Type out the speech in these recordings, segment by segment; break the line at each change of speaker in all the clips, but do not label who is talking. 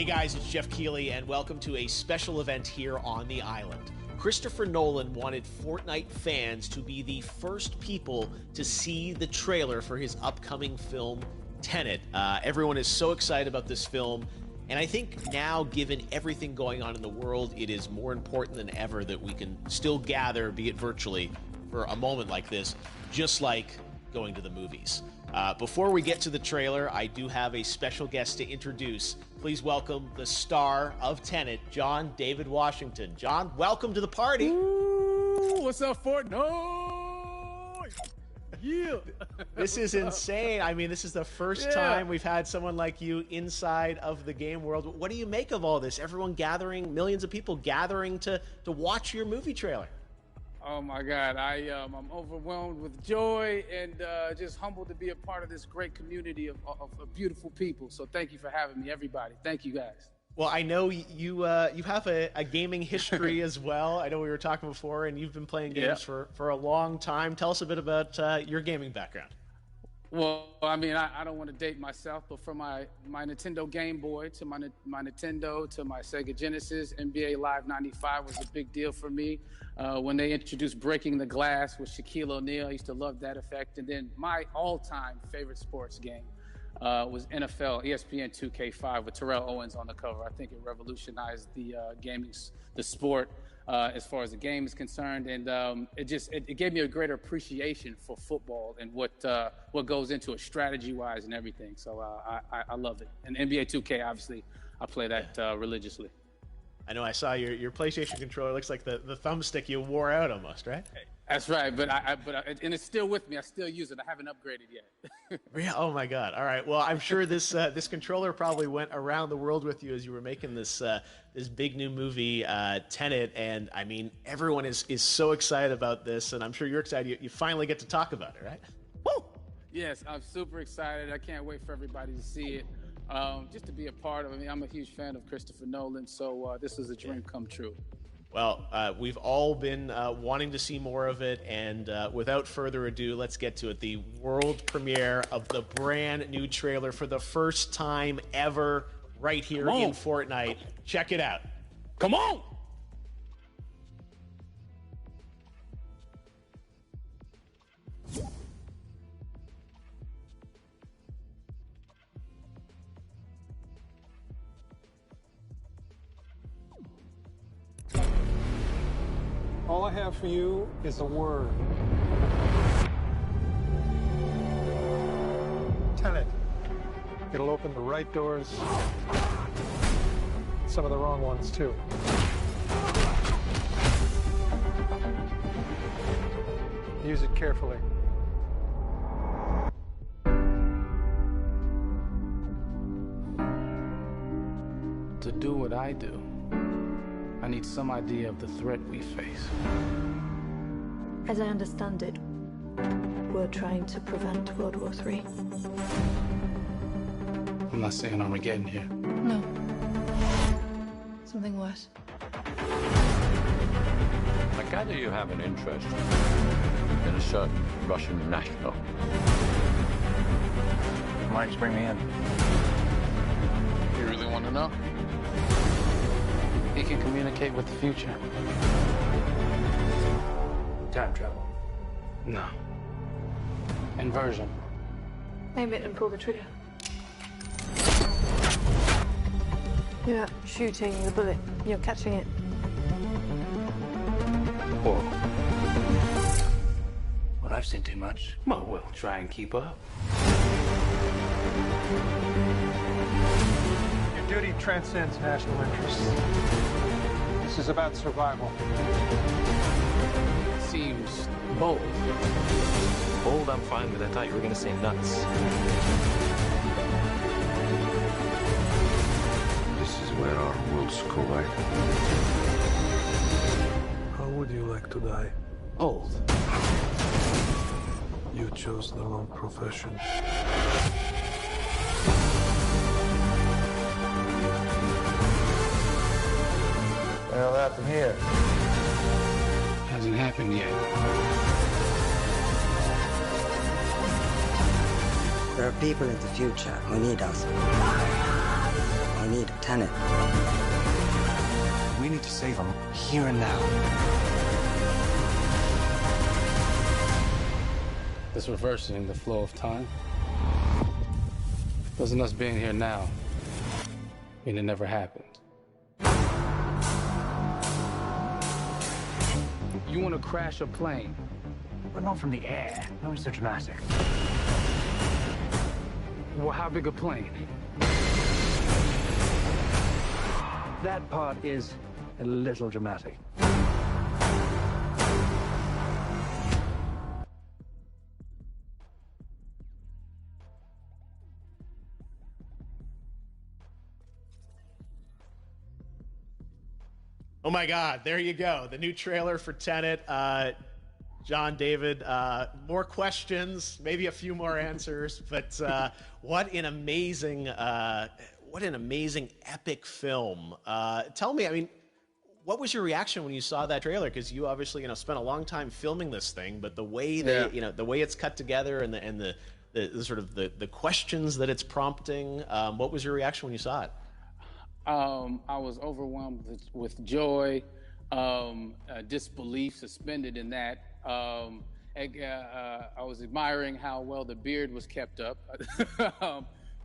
Hey guys, it's Jeff Keighley, and welcome to a special event here on the island. Christopher Nolan wanted Fortnite fans to be the first people to see the trailer for his upcoming film, Tenet. Everyone is so excited about this film, and I think now, given everything going on in the world, it is more important than ever that we can still gather, be it virtually, for a moment like this, just like going to the movies. Before we get to the trailer, I do have a special guest to introduce. Please welcome the star of Tenet, John David Washington. John, welcome to the party.
Ooh, what's up, Fortnite? Yeah.
This is insane. I mean, this is the first time we've had someone like you inside of the game world. What do you make of all this? Everyone gathering, millions of people gathering to watch your movie trailer.
Oh my God, I'm overwhelmed with joy and just humbled to be a part of this great community of beautiful people. So thank you for having me, everybody. Thank you, guys.
Well, I know you have a gaming history as well. I know we were talking before, and you've been playing games for a long time. Tell us a bit about your gaming background.
Well, I mean, I don't want to date myself, but from my Nintendo Game Boy to my Nintendo to my Sega Genesis, NBA Live 95 was a big deal for me. When they introduced Breaking the Glass with Shaquille O'Neal, I used to love that effect. And then my all-time favorite sports game was NFL ESPN 2K5 with Terrell Owens on the cover. I think it revolutionized the the sport as far as the game is concerned, and it gave me a greater appreciation for football and what goes into it strategy-wise and everything. So I love it. And NBA 2K, obviously, I play that religiously.
I know I saw your PlayStation controller. Looks like the thumbstick you wore out almost, right?
That's right, but and it's still with me. I still use it. I haven't upgraded yet.
Yeah. Oh my God. All right. Well, I'm sure this controller probably went around the world with you as you were making this big new movie, Tenet. And I mean, everyone is so excited about this, and I'm sure you're excited. You finally get to talk about it, right?
Woo! Yes, I'm super excited. I can't wait for everybody to see it. Just to be a part of it. I mean, I'm a huge fan of Christopher Nolan, so this is a dream come true.
Well, we've all been wanting to see more of it, and without further ado, let's get to it. The world premiere of the brand new trailer for the first time ever right here in Fortnite. Check it out.
Come on!
All I have for you is a word. Tenet. It'll open the right doors, some of the wrong ones too. Use it carefully.
To do what I do, I need some idea of the threat we face.
As I understand it, we're trying to prevent World War III.
I'm not saying Armageddon here.
No. Something worse.
I gather you have an interest in a certain Russian national.
Mike's bring me in.
You really want to know? He can communicate with the future.
Time travel.
No. Inversion.
Aim it and pull the trigger. You're not shooting the bullet, you're catching it.
Whoa. Well, I've seen too much. Well, we'll try and keep up.
Your duty transcends national interests. This is about survival.
Seems bold.
Bold, I'm fine with. I thought you were going to say nuts.
This is where our worlds collide.
How would you like to die?
Old.
You chose the wrong profession.
Well, that from here.
Hasn't happened yet.
There are people in the future who need us. I need Tenet.
We need to save him here and now.
This reversing the flow of time. Doesn't us being here now mean it never happened? You want to crash a plane?
But not from the air. No, it's so dramatic.
Well, how big a plane?
That part is a little dramatic.
Oh my God, there you go. The new trailer for Tenet. John, David, more questions, maybe a few more answers, but what an amazing epic film. Tell me, I mean, what was your reaction when you saw that trailer? Because you obviously, spent a long time filming this thing, but the way that, the way it's cut together and the sort of the questions that it's prompting, what was your reaction when you saw it?
I was overwhelmed with joy, disbelief suspended in that. I was admiring how well the beard was kept up.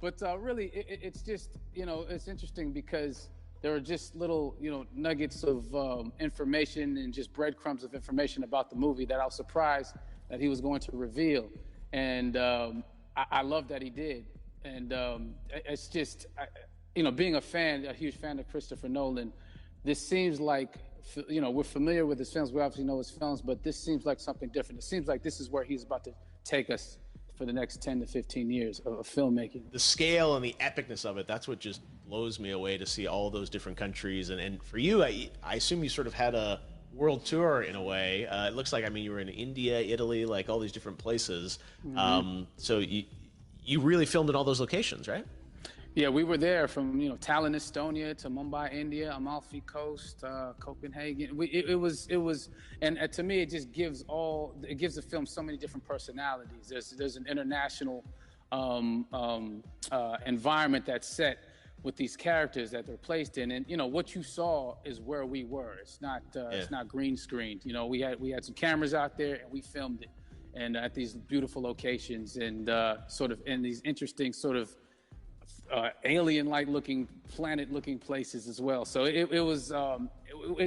But really, it's just, it's interesting because there are just little, nuggets of information and just breadcrumbs of information about the movie that I was surprised that he was going to reveal. And I love that he did. And it's just, being a huge fan of Christopher Nolan, this seems like, we're familiar with his films. We obviously know his films, but this seems like something different. It seems like this is where he's about to take us for the next 10 to 15 years of filmmaking.
The scale and the epicness of it, that's what just blows me away, to see all those different countries. And for you, I assume you sort of had a world tour in a way. It looks like, you were in India, Italy, like all these different places. Mm-hmm. So you really filmed in all those locations, right?
Yeah, we were there from Tallinn, Estonia, to Mumbai, India, Amalfi Coast, Copenhagen. It was, and to me, it just gives the film so many different personalities. There's an international environment that's set with these characters that they're placed in, and what you saw is where we were. It's not green screened. We had some cameras out there and we filmed it, and at these beautiful locations and sort of in these interesting sort of alien-like looking, planet-looking places as well. So it was,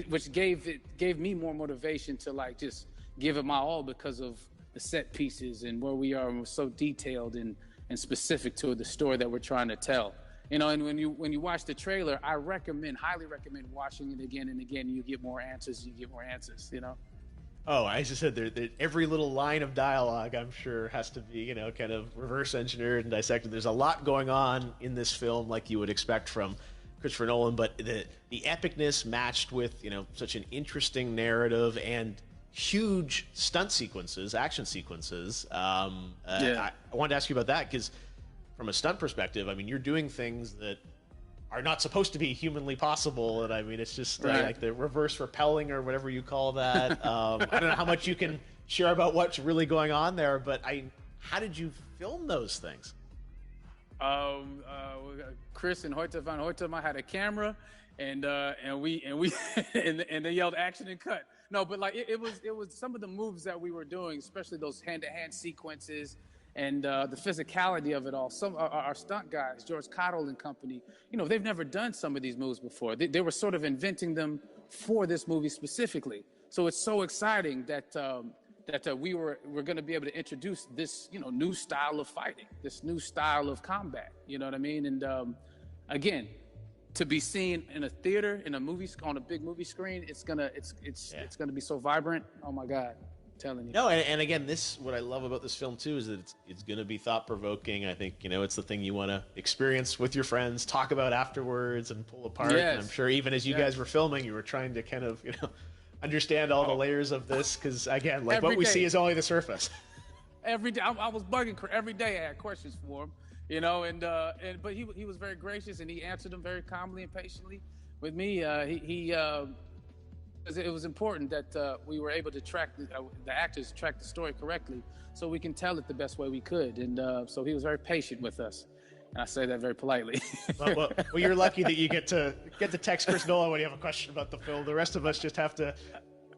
which gave me more motivation to just give it my all because of the set pieces and where we are, and we're so detailed and specific to the story that we're trying to tell. And when you watch the trailer, I highly recommend watching it again and again. You get more answers. Oh,
I just said every little line of dialogue, I'm sure, has to be, kind of reverse engineered and dissected. There's a lot going on in this film, like you would expect from Christopher Nolan, but the epicness matched with, such an interesting narrative and huge stunt sequences, action sequences. I wanted to ask you about that because from a stunt perspective, you're doing things that are not supposed to be humanly possible, and it's just like the reverse rappelling or whatever you call that. I don't know how much you can share about what's really going on there, but how did you film those things?
Chris and Hoyte van Hoytema had a camera, and they yelled action and cut. No, but it was some of the moves that we were doing, especially those hand-to-hand sequences. And the physicality of it all. Some our stunt guys, George Cottle and company, they've never done some of these moves before. They were sort of inventing them for this movie specifically. So it's so exciting that we're going to be able to introduce this new style of fighting, this new style of combat. You know what I mean? And again, to be seen in a theater, in a movie, on a big movie screen, it's gonna be so vibrant. Oh my God. Telling you.
No, and again, what I love about this film too is that it's going to be thought-provoking. I think it's the thing you want to experience with your friends, talk about afterwards, and pull apart.
Yes.
And I'm sure even as you guys were filming, you were trying to kind of understand all the layers of this, because again, what we see is only the surface.
Every day, I was bugging every day. I had questions for him, but he was very gracious and he answered them very calmly and patiently with me. It was important that we were able to track the actors track the story correctly, so we can tell it the best way we could. And so he was very patient with us. And I say that very politely.
Well, you're lucky that you get to text Chris Nolan when you have a question about the film. The rest of us just have to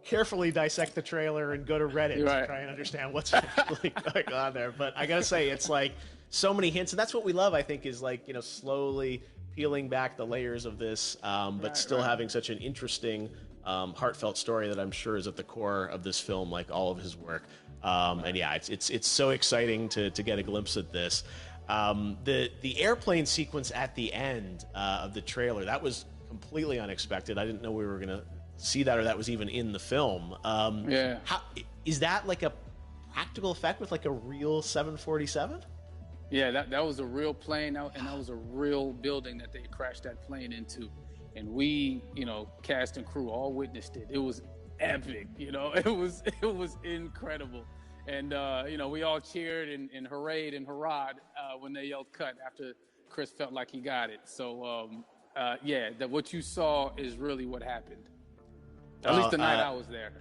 carefully dissect the trailer and go to Reddit to try and understand what's actually going on there. But I gotta say, it's like so many hints, and that's what we love, I think, is like, slowly peeling back the layers of this, but still having such an interesting, heartfelt story that I'm sure is at the core of this film, like all of his work. And yeah, it's so exciting to get a glimpse at this. The airplane sequence at the end of the trailer, that was completely unexpected. I didn't know we were gonna see that, or that was even in the film. How is that, like a practical effect with like a real 747?
Yeah, that was a real plane, and that was a real building that they crashed that plane into. And we, cast and crew all witnessed it. It was epic, it was incredible. And, we all cheered and hurrayed and hurrahed when they yelled cut after Chris felt like he got it. So, that what you saw is really what happened. At least the night I was there.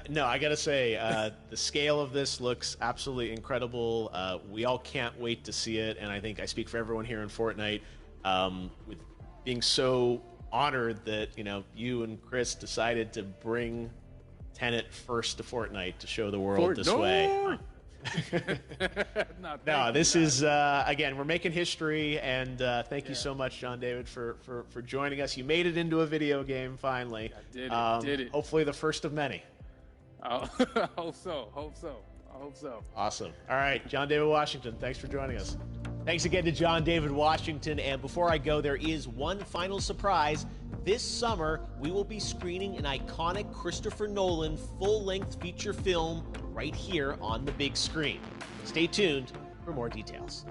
No, I gotta say, the scale of this looks absolutely incredible. We all can't wait to see it, and I think I speak for everyone here in Fortnite, with being so honored that you and Chris decided to bring Tenet first to Fortnite to show the world this way. No, this is again, we're making history, and thank you so much, John David, for joining us. You made it into a video game finally.
I did it.
Hopefully the first of many.
I hope so.
Awesome. All right, John David Washington, thanks for joining us. Thanks again to John David Washington. And before I go, there is one final surprise. This summer, we will be screening an iconic Christopher Nolan full-length feature film right here on the big screen. Stay tuned for more details.